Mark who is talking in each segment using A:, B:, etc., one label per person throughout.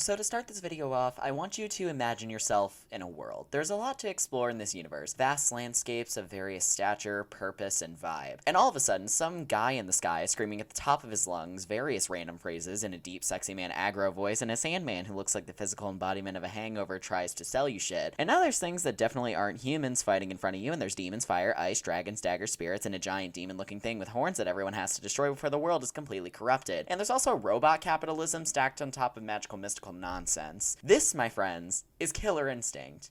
A: So to start this video off, I want you to imagine yourself in a world. There's a lot to explore in this universe, vast landscapes of various stature, purpose, and vibe. And all of a sudden, some guy in the sky is screaming at the top of his lungs various random phrases in a deep sexy man aggro voice, and a Sandman who looks like the physical embodiment of a hangover tries to sell you shit. And now there's things that definitely aren't humans fighting in front of you, and there's demons, fire, ice, dragons, daggers, spirits, and a giant demon-looking thing with horns that everyone has to destroy before the world is completely corrupted. And there's also robot capitalism stacked on top of magical mystical nonsense. This, my friends, is Killer Instinct.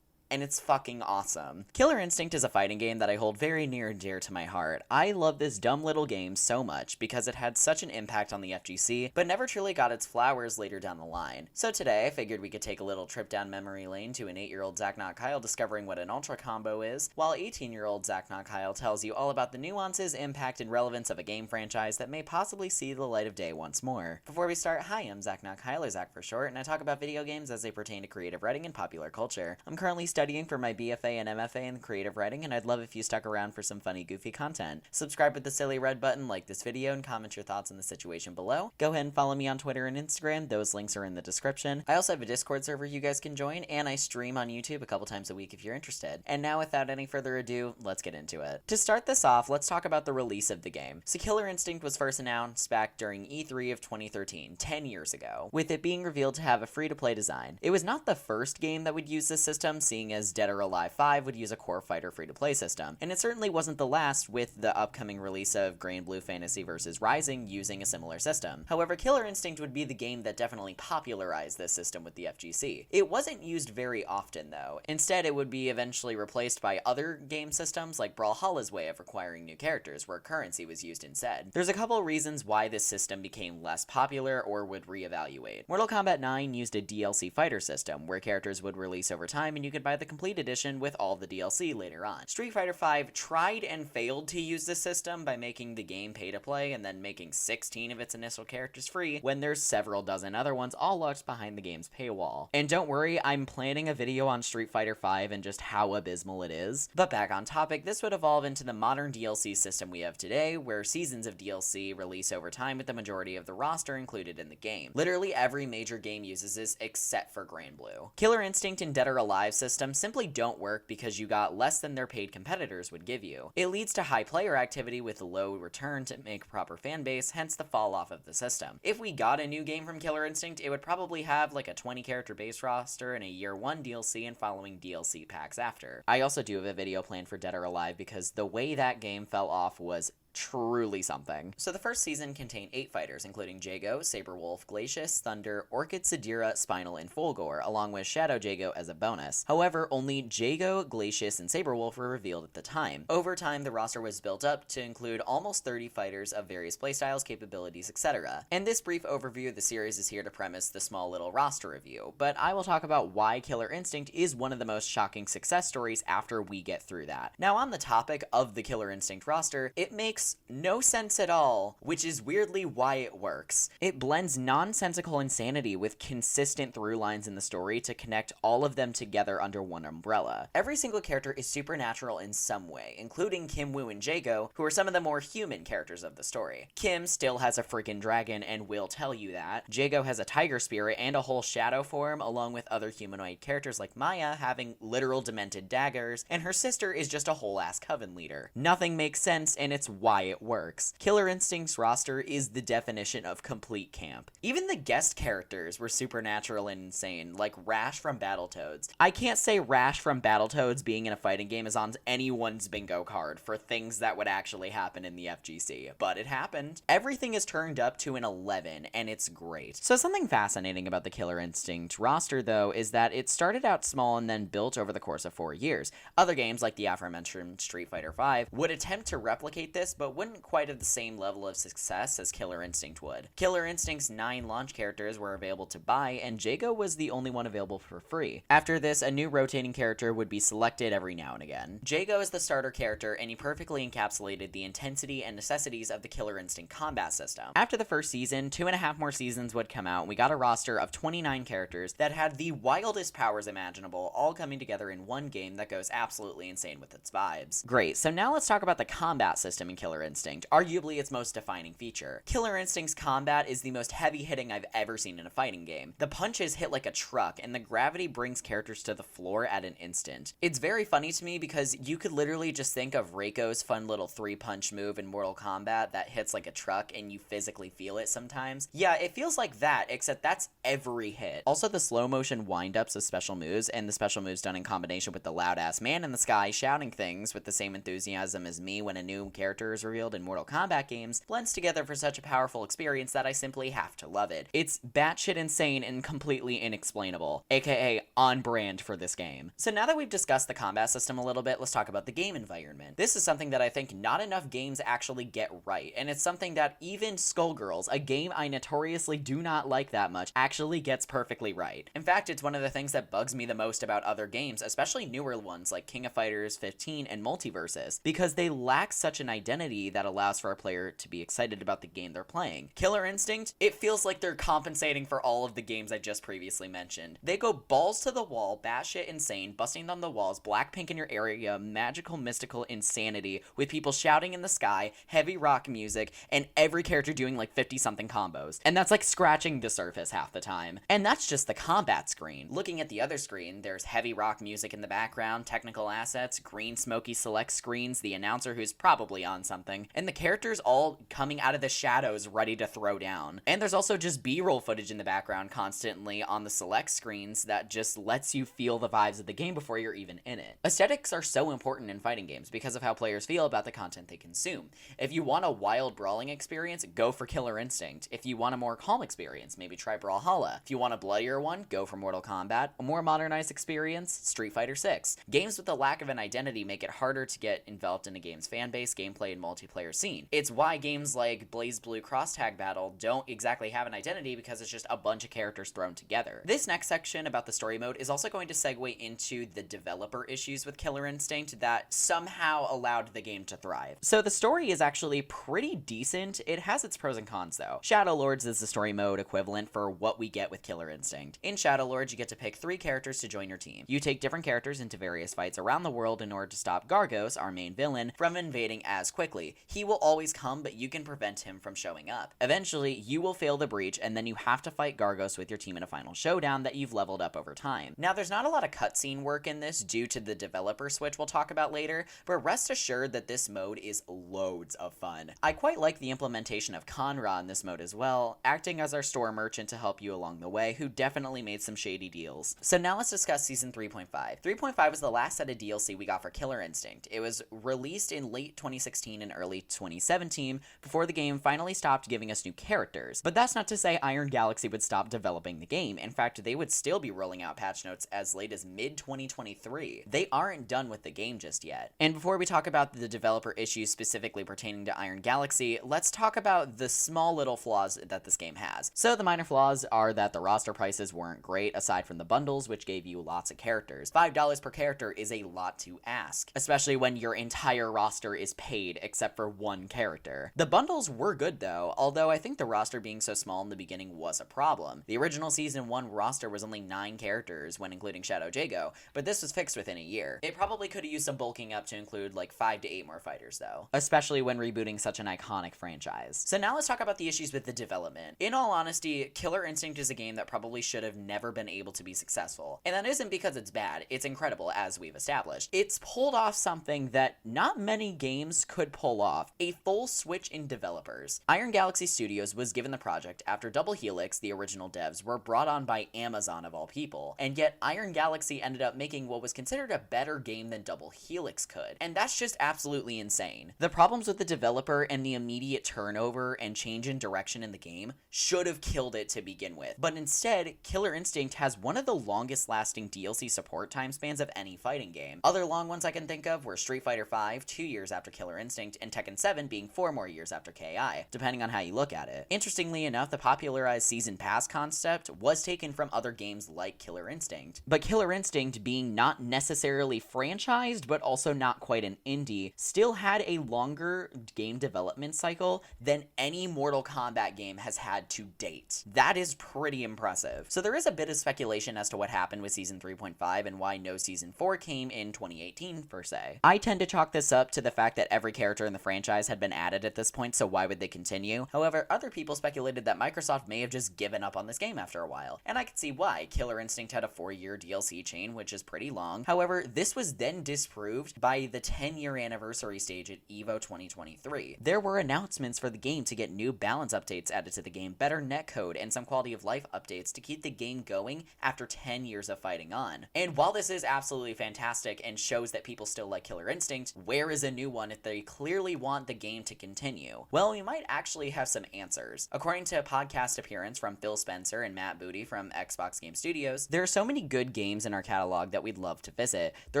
A: And it's fucking awesome. Killer Instinct is a fighting game that I hold very near and dear to my heart. I love this dumb little game so much because it had such an impact on the FGC, but never truly got its flowers later down the line. So today, I figured we could take a little trip down memory lane to an 8-year-old Zak Not Kyle discovering what an ultra combo is, while 18-year-old Zak Not Kyle tells you all about the nuances, impact, and relevance of a game franchise that may possibly see the light of day once more. Before we start, hi, I'm Zak Not Kyle, or Zak for short, and I talk about video games as they pertain to creative writing and popular culture. I'm currently studying for my BFA and MFA in creative writing, and I'd love if you stuck around for some funny, goofy content. Subscribe with the silly red button, like this video, and comment your thoughts on the situation below. Go ahead and follow me on Twitter and Instagram. Those links are in the description. I also have a Discord server you guys can join, and I stream on YouTube a couple times a week if you're interested. And now, without any further ado, let's get into it. To start this off, let's talk about the release of the game. So Killer Instinct was first announced back during E3 of 2013, 10 years ago, with it being revealed to have a free-to-play design. It was not the first game that would use this system, seeing as Dead or Alive 5 would use a core fighter free-to-play system, and it certainly wasn't the last, with the upcoming release of Grey and Blue Fantasy vs. Rising using a similar system. However, Killer Instinct would be the game that definitely popularized this system with the FGC. It wasn't used very often, though. Instead, it would be eventually replaced by other game systems like Brawlhalla's way of requiring new characters, where currency was used instead. There's a couple reasons why this system became less popular or would reevaluate. Mortal Kombat 9 used a DLC fighter system, where characters would release over time and you could buy the complete edition with all the DLC later on. Street Fighter V tried and failed to use this system by making the game pay to play and then making 16 of its initial characters free when there's several dozen other ones all locked behind the game's paywall. And don't worry, I'm planning a video on Street Fighter V and just how abysmal it is. But back on topic, this would evolve into the modern DLC system we have today, where seasons of DLC release over time with the majority of the roster included in the game. Literally every major game uses this except for Grey and Blue. Killer Instinct and Dead or Alive systems simply don't work because you got less than their paid competitors would give you. It leads to high player activity with low return to make a proper fan base, hence the fall off of the system. If we got a new game from Killer Instinct, it would probably have like a 20 character base roster and a year 1 DLC and following DLC packs after. I also do have a video planned for Dead or Alive because the way that game fell off was truly something. So the first season contained 8 fighters, including Jago, Saberwolf, Glacius, Thunder, Orchid, Sadira, Spinal, and Fulgore, along with Shadow Jago as a bonus. However, only Jago, Glacius, and Saberwolf were revealed at the time. Over time, the roster was built up to include almost 30 fighters of various playstyles, capabilities, etc. And this brief overview of the series is here to premise the small little roster review, but I will talk about why Killer Instinct is one of the most shocking success stories after we get through that. Now, on the topic of the Killer Instinct roster, it makes no sense at all, which is weirdly why it works. It blends nonsensical insanity with consistent through lines in the story to connect all of them together under one umbrella. Every single character is supernatural in some way, including Kim Woo and Jago, who are some of the more human characters of the story. Kim still has a freaking dragon and will tell you that. Jago has a tiger spirit and a whole shadow form, along with other humanoid characters like Maya having literal demented daggers, and her sister is just a whole ass coven leader. Nothing makes sense, and it's why it works. Killer Instinct's roster is the definition of complete camp. Even the guest characters were supernatural and insane, like Rash from Battletoads. I can't say Rash from Battletoads being in a fighting game is on anyone's bingo card for things that would actually happen in the FGC, but it happened. Everything is turned up to an 11, and it's great. So something fascinating about the Killer Instinct roster, though, is that it started out small and then built over the course of 4 years. Other games, like the aforementioned Street Fighter V, would attempt to replicate this, but wouldn't quite have the same level of success as Killer Instinct would. Killer Instinct's 9 launch characters were available to buy, and Jago was the only one available for free. After this, a new rotating character would be selected every now and again. Jago is the starter character, and he perfectly encapsulated the intensity and necessities of the Killer Instinct combat system. After the first season, 2.5 more seasons would come out, and we got a roster of 29 characters that had the wildest powers imaginable, all coming together in one game that goes absolutely insane with its vibes. Great, so now let's talk about the combat system in Killer Killer Instinct, arguably its most defining feature. Killer Instinct's combat is the most heavy-hitting I've ever seen in a fighting game. The punches hit like a truck, and the gravity brings characters to the floor at an instant. It's very funny to me because you could literally just think of Reiko's fun little 3-punch move in Mortal Kombat that hits like a truck and you physically feel it sometimes. Yeah, it feels like that, except that's every hit. Also, the slow motion wind-ups of special moves, and the special moves done in combination with the loud-ass man in the sky shouting things with the same enthusiasm as me when a new character is revealed in Mortal Kombat games, blends together for such a powerful experience that I simply have to love it. It's batshit insane and completely inexplainable, aka on brand for this game. So now that we've discussed the combat system a little bit, let's talk about the game environment. This is something that I think not enough games actually get right, and it's something that even Skullgirls, a game I notoriously do not like that much, actually gets perfectly right. In fact, it's one of the things that bugs me the most about other games, especially newer ones like King of Fighters 15 and Multiversus, because they lack such an identity that allows for a player to be excited about the game they're playing. Killer Instinct, it feels like they're compensating for all of the games I just previously mentioned. They go balls to the wall, batshit insane, busting down the walls, Blackpink in your area, magical mystical insanity, with people shouting in the sky, heavy rock music, and every character doing like 50-something combos. And that's like scratching the surface half the time. And that's just the combat screen. Looking at the other screen, there's heavy rock music in the background, technical assets, green smoky select screens, the announcer who's probably on something, and the characters all coming out of the shadows ready to throw down. And there's also just B-roll footage in the background constantly on the select screens that just lets you feel the vibes of the game before you're even in it. Aesthetics are so important in fighting games because of how players feel about the content they consume. If you want a wild brawling experience, go for Killer Instinct. If you want a more calm experience, maybe try Brawlhalla. If you want a bloodier one, go for Mortal Kombat. A more modernized experience, Street Fighter 6. Games with a lack of an identity make it harder to get enveloped in a game's fanbase, gameplay, and multiplayer scene. It's why games like BlazBlue Cross Tag Battle don't exactly have an identity because it's just a bunch of characters thrown together. This next section about the story mode is also going to segue into the developer issues with Killer Instinct that somehow allowed the game to thrive. So the story is actually pretty decent. It has its pros and cons though. Shadow Lords is the story mode equivalent for what we get with Killer Instinct. In Shadow Lords, you get to pick 3 characters to join your team. You take different characters into various fights around the world in order to stop Gargos, our main villain, from invading as quickly. He will always come, but you can prevent him from showing up. Eventually, you will fail the breach, and then you have to fight Gargos with your team in a final showdown that you've leveled up over time. Now, there's not a lot of cutscene work in this due to the developer switch we'll talk about later, but rest assured that this mode is loads of fun. I quite like the implementation of Conra in this mode as well, acting as our store merchant to help you along the way, who definitely made some shady deals. So now let's discuss Season 3.5. 3.5 was the last set of DLC we got for Killer Instinct. It was released in late 2016 and early 2017, before the game finally stopped giving us new characters. But that's not to say Iron Galaxy would stop developing the game. In fact, they would still be rolling out patch notes as late as mid-2023. They aren't done with the game just yet. And before we talk about the developer issues specifically pertaining to Iron Galaxy, let's talk about the small little flaws that this game has. So the minor flaws are that the roster prices weren't great, aside from the bundles, which gave you lots of characters. $5 per character is a lot to ask, especially when your entire roster is paid except for one character. The bundles were good though, although I think the roster being so small in the beginning was a problem. The original Season 1 roster was only 9 characters when including Shadow Jago, but this was fixed within a year. It probably could have used some bulking up to include like 5 to 8 more fighters though, especially when rebooting such an iconic franchise. So now let's talk about the issues with the development. In all honesty, Killer Instinct is a game that probably should have never been able to be successful. And that isn't because it's bad, it's incredible as we've established. It's pulled off something that not many games could pull off, a full switch in developers. Iron Galaxy Studios was given the project after Double Helix, the original devs, were brought on by Amazon of all people, and yet Iron Galaxy ended up making what was considered a better game than Double Helix could, and that's just absolutely insane. The problems with the developer and the immediate turnover and change in direction in the game should have killed it to begin with, but instead, Killer Instinct has one of the longest lasting DLC support time spans of any fighting game. Other long ones I can think of were Street Fighter V, 2 years after Killer Instinct, and Tekken 7 being 4 more years after KI, depending on how you look at it. Interestingly enough, the popularized Season Pass concept was taken from other games like Killer Instinct. But Killer Instinct, being not necessarily franchised, but also not quite an indie, still had a longer game development cycle than any Mortal Kombat game has had to date. That is pretty impressive. So there is a bit of speculation as to what happened with Season 3.5 and why no Season 4 came in 2018 per se. I tend to chalk this up to the fact that every character character in the franchise had been added at this point, so why would they continue? However, other people speculated that Microsoft may have just given up on this game after a while, and I could see why. Killer Instinct had a 4-year DLC chain, which is pretty long. However, this was then disproved by the 10-year anniversary stage at EVO 2023. There were announcements for the game to get new balance updates added to the game, better netcode, and some quality of life updates to keep the game going after 10 years of fighting on. And while this is absolutely fantastic and shows that people still like Killer Instinct, where is a new one if they clearly want the game to continue? Well, we might actually have some answers. According to a podcast appearance from Phil Spencer and Matt Booty from Xbox Game Studios, there are so many good games in our catalog that we'd love to visit. The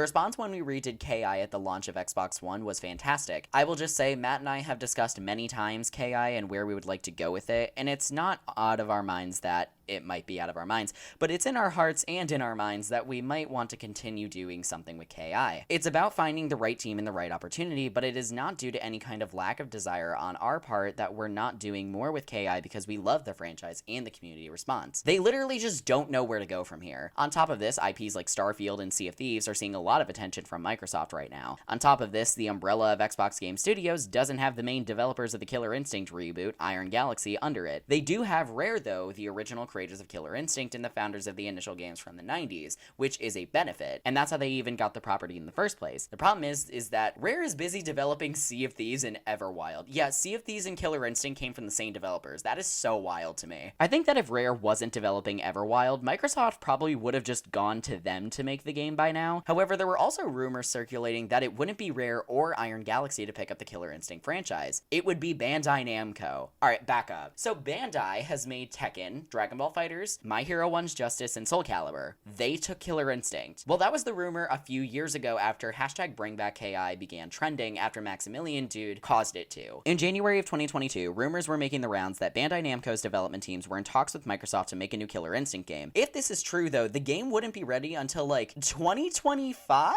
A: response when we redid KI at the launch of Xbox One was fantastic. I will just say Matt and I have discussed many times KI and where we would like to go with it, and it's not out of our minds that it might be out of our minds, but it's in our hearts and in our minds that we might want to continue doing something with KI. It's about finding the right team and the right opportunity, but it is not due to any kind of lack of desire on our part that we're not doing more with KI because we love the franchise and the community response. They literally just don't know where to go from here. On top of this, IPs like Starfield and Sea of Thieves are seeing a lot of attention from Microsoft right now. On top of this, the umbrella of Xbox Game Studios doesn't have the main developers of the Killer Instinct reboot, Iron Galaxy, under it. They do have Rare though, the original creators of Killer Instinct and the founders of the initial games from the 90s, which is a benefit, and that's how they even got the property in the first place. The problem is that Rare is busy developing Sea of Thieves and Everwild. Yeah, Sea of Thieves and Killer Instinct came from the same developers. That is so wild to me. I think that if Rare wasn't developing Everwild, Microsoft probably would have just gone to them to make the game by now. However, there were also rumors circulating that it wouldn't be Rare or Iron Galaxy to pick up the Killer Instinct franchise. It would be Bandai Namco. Alright, back up. So Bandai has made Tekken, Dragon Ball FighterZ, My Hero One's Justice, and Soul Calibur. They took Killer Instinct. Well, that was the rumor a few years ago after #BringBackKI began trending after Maximilian Dude caused it to. In January of 2022, rumors were making the rounds that Bandai Namco's development teams were in talks with Microsoft to make a new Killer Instinct game. If this is true, though, the game wouldn't be ready until, like, 2025?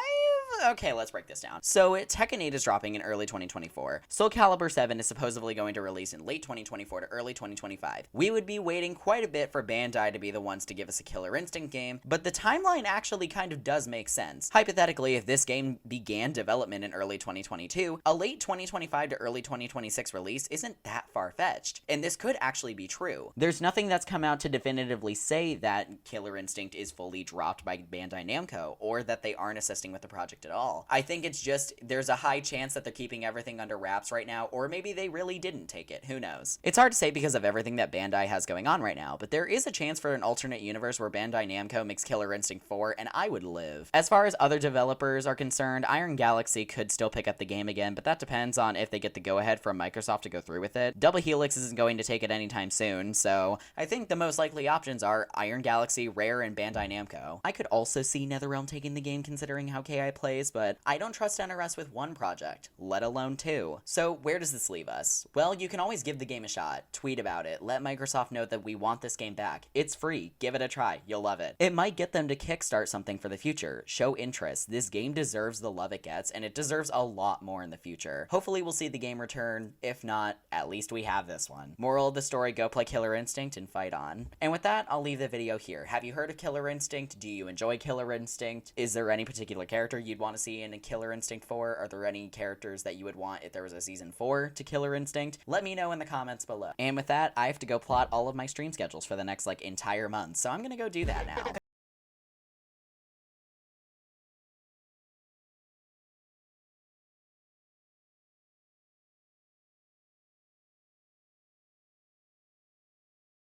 A: Okay, let's break this down. So, Tekken 8 is dropping in early 2024. Soul Calibur 7 is supposedly going to release in late 2024 to early 2025. We would be waiting quite a bit for Bandai to be the ones to give us a Killer Instinct game, but the timeline actually kind of does make sense. Hypothetically, if this game began development in early 2022, a late 2025 to early 2026 release isn't that far-fetched, and this could actually be true. There's nothing that's come out to definitively say that Killer Instinct is fully dropped by Bandai Namco, or that they aren't assisting with the project at all. I think it's just there's a high chance that they're keeping everything under wraps right now, or maybe they really didn't take it. Who knows? It's hard to say because of everything that Bandai has going on right now, but there is a chance for an alternate universe where Bandai Namco makes Killer Instinct 4, and I would live. As far as other developers are concerned, Iron Galaxy could still pick up the game again, but that depends on if they get the go-ahead from Microsoft to go through with it. Double Helix isn't going to take it anytime soon, so I think the most likely options are Iron Galaxy, Rare, and Bandai Namco. I could also see NetherRealm taking the game considering how KI plays, but I don't trust NRS with one project, let alone two. So where does this leave us? Well, you can always give the game a shot, tweet about it, let Microsoft know that we want this game back. It's free, give it a try, you'll love it. It might get them to kickstart something for the future, show interest. This game deserves the love it gets, and it deserves a lot more in the future. Hopefully we'll see the game return, if not, at least we have this one. Moral of the story, go play Killer Instinct and fight on. And with that, I'll leave the video here. Have you heard of Killer Instinct? Do you enjoy Killer Instinct? Is there any particular character you'd want to see in a Killer Instinct 4? Are there any characters that you would want if there was a Season 4 to Killer Instinct? Let me know in the comments below. And with that, I have to go plot all of my stream schedules for the next, entire month, so I'm gonna go do that now.